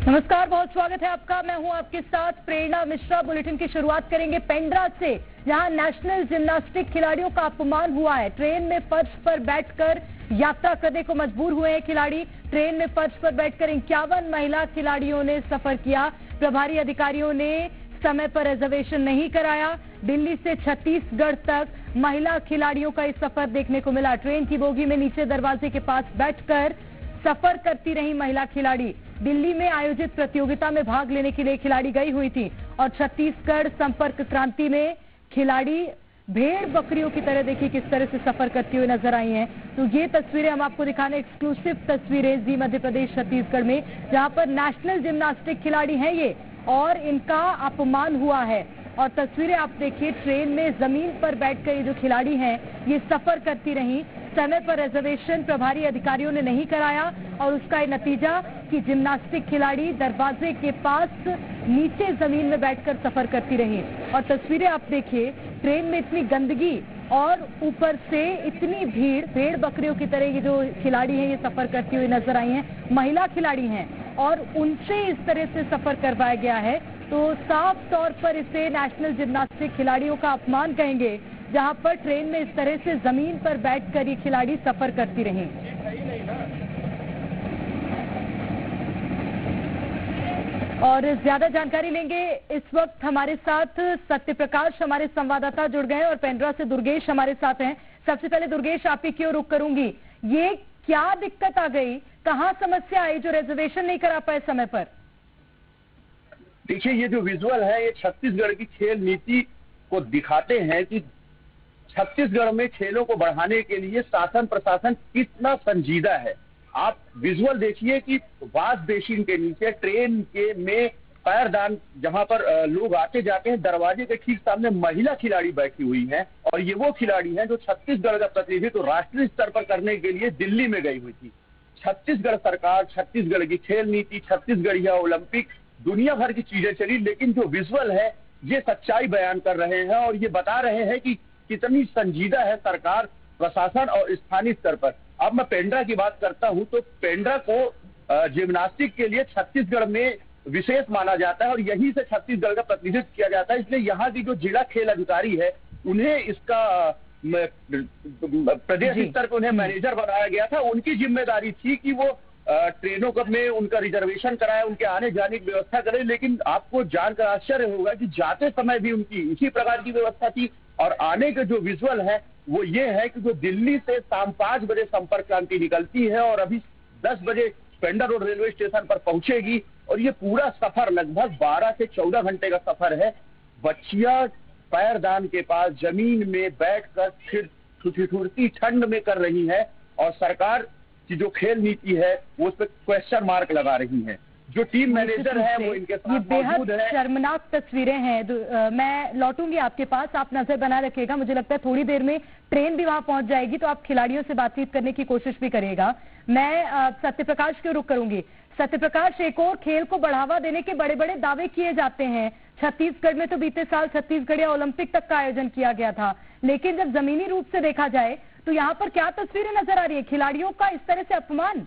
नमस्कार, बहुत स्वागत है आपका। मैं हूं आपके साथ प्रेरणा मिश्रा। बुलेटिन की शुरुआत करेंगे पेंड्रा से, जहां नेशनल जिम्नास्टिक खिलाड़ियों का अपमान हुआ है। ट्रेन में फर्श पर बैठकर यात्रा करने को मजबूर हुए हैं खिलाड़ी। ट्रेन में फर्श पर बैठकर 51 महिला खिलाड़ियों ने सफर किया। प्रभारी अधिकारियों ने समय पर रिजर्वेशन नहीं कराया। दिल्ली से छत्तीसगढ़ तक महिला खिलाड़ियों का इस सफर देखने को मिला। ट्रेन की बोगी में नीचे दरवाजे के पास बैठकर सफर करती रही महिला खिलाड़ी। दिल्ली में आयोजित प्रतियोगिता में भाग लेने के लिए खिलाड़ी गई हुई थी और छत्तीसगढ़ संपर्क क्रांति में खिलाड़ी भेड़ बकरियों की तरह देखिए किस तरह से सफर करती हुई नजर आई हैं। तो ये तस्वीरें हम आपको दिखाने, एक्सक्लूसिव तस्वीरें जी मध्य प्रदेश छत्तीसगढ़ में, जहां पर नेशनल जिम्नास्टिक खिलाड़ी हैं ये, और इनका अपमान हुआ है। और तस्वीरें आप देखिए, ट्रेन में जमीन पर बैठकर ये जो खिलाड़ी हैं ये सफर करती रही। समय पर रिजर्वेशन प्रभारी अधिकारियों ने नहीं कराया और उसका ये नतीजा कि जिम्नास्टिक खिलाड़ी दरवाजे के पास नीचे जमीन में बैठकर सफर करती रही। और तस्वीरें आप देखिए, ट्रेन में इतनी गंदगी और ऊपर से इतनी भीड़, भेड़ बकरियों की तरह ये जो खिलाड़ी हैं ये सफर करती हुई नजर आई हैं। महिला खिलाड़ी हैं और उनसे इस तरह से सफर करवाया गया है, तो साफ तौर पर इसे नेशनल जिम्नास्टिक खिलाड़ियों का अपमान कहेंगे, जहां पर ट्रेन में इस तरह से जमीन पर बैठकर ये खिलाड़ी सफर करती रही। और ज्यादा जानकारी लेंगे। इस वक्त हमारे साथ सत्य प्रकाश हमारे संवाददाता जुड़ गए हैं और पेंड्रा से दुर्गेश हमारे साथ हैं। सबसे पहले दुर्गेश, आप ही की ओर रुख करूंगी। ये क्या दिक्कत आ गई, कहां समस्या आई जो रिजर्वेशन नहीं करा पाए समय पर? देखिए, ये जो विजुअल है ये छत्तीसगढ़ की खेल नीति को दिखाते हैं कि छत्तीसगढ़ में खेलों को बढ़ाने के लिए शासन प्रशासन कितना संजीदा है। आप विजुअल देखिए कि वाश बेसिन के नीचे ट्रेन के में पैरदान, जहां पर लोग आते जाते हैं, दरवाजे के ठीक सामने महिला खिलाड़ी बैठी हुई हैं। और ये वो खिलाड़ी हैं जो छत्तीसगढ़ का प्रतिनिधित्व तो राष्ट्रीय स्तर पर करने के लिए दिल्ली में गई हुई थी। छत्तीसगढ़ सरकार, छत्तीसगढ़ की खेल नीति, छत्तीसगढ़ या ओलंपिक, दुनिया भर की चीजें चली, लेकिन जो विजुअल है ये सच्चाई बयान कर रहे हैं और ये बता रहे हैं कि कितनी संजीदा है सरकार, प्रशासन और स्थानीय स्तर पर। अब मैं पेंड्रा की बात करता हूं तो पेंड्रा को जिम्नास्टिक के लिए छत्तीसगढ़ में विशेष माना जाता है और यहीं से छत्तीसगढ़ का प्रतिनिधित्व किया जाता है। इसलिए यहाँ की जो जिला खेल अधिकारी है उन्हें इसका प्रदेश स्तर पर उन्हें मैनेजर बनाया गया था। उनकी जिम्मेदारी थी कि वो ट्रेनों में उनका रिजर्वेशन कराए, उनके आने जाने की व्यवस्था करें। लेकिन आपको जानकर आश्चर्य होगा कि जाते समय भी उनकी इसी प्रकार की व्यवस्था थी। और आने के जो विजुअल है वो ये है कि जो दिल्ली से शाम 5 बजे संपर्क क्रांति निकलती है और अभी 10 बजे पेंड्रा रोड रेलवे स्टेशन पर पहुंचेगी। और ये पूरा सफर लगभग 12 से 14 घंटे का सफर है। बच्चियां पैरदान के पास जमीन में बैठकर फिर ठिठुरती ठंड में कर रही है और सरकार की जो खेल नीति है वो उस पर क्वेश्चन मार्क लगा रही है। जो टीम मैनेजर है वो इनके साथ मौजूद है। शर्मनाक तस्वीरें हैं। मैं लौटूंगी आपके पास, आप नजर बनाए रखिएगा। मुझे लगता है थोड़ी देर में ट्रेन भी वहां पहुंच जाएगी तो आप खिलाड़ियों से बातचीत करने की कोशिश भी करिएगा। मैं सत्य प्रकाश की ओर रुख करूंगी। सत्य प्रकाश, एक और खेल को बढ़ावा देने के बड़े बड़े दावे किए जाते हैं। छत्तीसगढ़ में तो बीते साल छत्तीसगढ़ ओलंपिक तक का आयोजन किया गया था, लेकिन जब जमीनी रूप से देखा जाए तो यहाँ पर क्या तस्वीरें नजर आ रही है? खिलाड़ियों का इस तरह से अपमान।